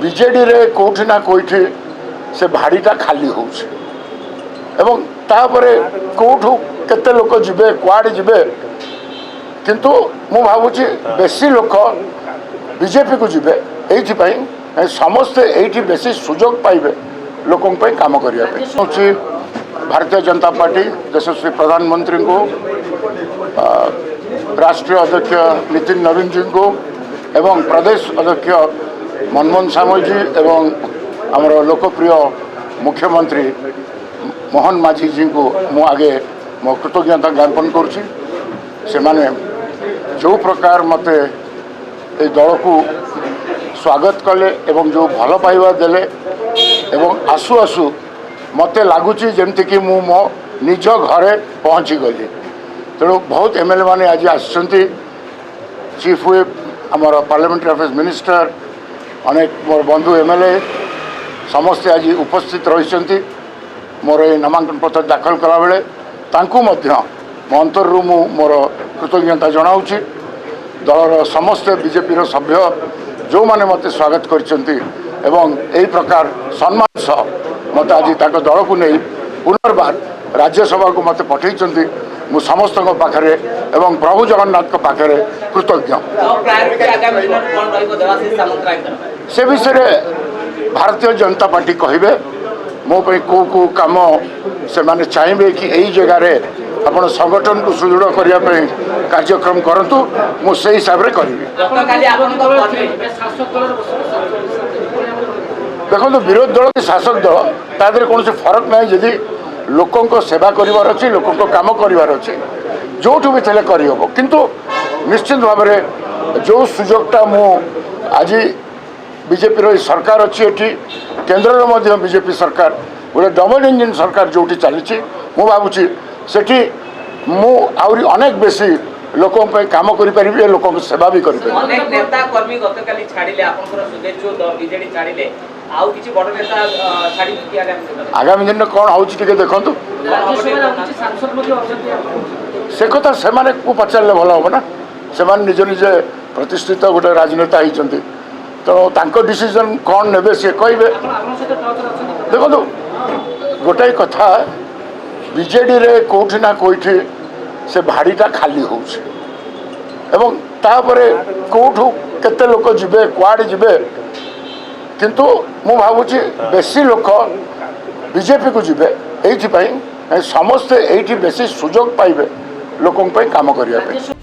BJD ରେ କୋଉଠି ନା କୋଉଠି ସେ ଭାଡ଼ିଟା ଖାଲି ହେଉଛି ଏବଂ ତାପରେ କୋଉଠୁ କେତେ ଲୋକ ଯିବେ କୁଆଡ଼େ ଯିବେ କିନ୍ତୁ ମୁଁ ଭାବୁଛି ବେଶୀ ଲୋକ ବିଜେପିକୁ ଯିବେ ଏଇଥିପାଇଁ ସମସ୍ତେ ଏଇଠି ବେଶୀ ସୁଯୋଗ ପାଇବେ ଲୋକଙ୍କ ପାଇଁ କାମ କରିବା ପାଇଁ ହେଉଛି ଭାରତୀୟ जनता पार्टी यशस्वी प्रधानमंत्री को राष्ट्रीय अध्यक्ष नितिन नवीन जी को एवं प्रदेश अध्यक्ष मनमोहन सामल जी एवं आमर लोकप्रिय मुख्यमंत्री मोहन माझी जी को मु आगे मो कृतज्ञता ज्ञापन करुँच से माने जो प्रकार मते दल को स्वागत कले एवं जो भल पाइबा देले एवं आसु आसु मते लगुच जमती कि मु मो निज घरे पहुँची गली तेणु बहुत एमएलए माने आज आसछंती चीफ व्हिप आमर पार्लियामेंट्री अफेयर्स मिनिस्टर अनेक मोर बंधु एमएलए समस्ते आज उपस्थित रही मोर ये नामांकन पत्र दाखल कला बेले तांकु मध्य मो अंतरु मु मोर कृतज्ञता जनाऊँगी दलर समस्त बीजेपी सभ्य जो माने मते स्वागत करछंती एवं यही प्रकार सम्मान सह मत आज तक दल को नहीं पुनर्बार राज्यसभा को मत पठे मु समस्त पाखे एवं प्रभु जगन्नाथ पाखे कृतज्ञ से विषय भारतीय जनता पार्टी कहे मो को कम से माने चाहिए कि यही जगह आपण संगठन को सुदृढ़ करने कार्यक्रम करंतु मु से हिसाब से करी देखो विरोधी दल कि शासक दल तादर कौन फरक ना जदि लोकों सेवा करार अच्छी लोकों काम करार अच्छी जो भी थे करहब किंतु निश्चित भाव में जो सुजोगटा मु आज बीजेपी सरकार अच्छी एटी केन्द्र में बीजेपी सरकार गोटे डबल इंजिन सरकार जो चली मु भावुची सेठी मु आउरी अनेक बेसी लोकों पे काम करि परिबे लोकों को सेवा भी करि परिबे अनेक नेता कर्मी गतकाली छाडिले आपनकर सुदेशो बीजेडी छाडिले आउ किछि बड़ नेता छाडी कि आगामी दिन कोन होउछि टिके देखंतु से कथा से माने को पचारले भलो हो ना से माने निज निज प्रतिष्ठित गोटे राजनेता हिचंती तो तांको डिसीजन कोन नेबे से कहबे देखंतु गोटाई कथा बीजेडी रे कोठी ना कोठी से भाड़ीटा खाली होउछि एवं तापरे कोठु केते लोक जिबे कुआडे जिबे किंतु मु भावुछि बेसी लोक बीजेपी को जिबे एइथि पई समस्त एइथि बेसी सुजोग पाइबे लोकन पई काम करिया पे।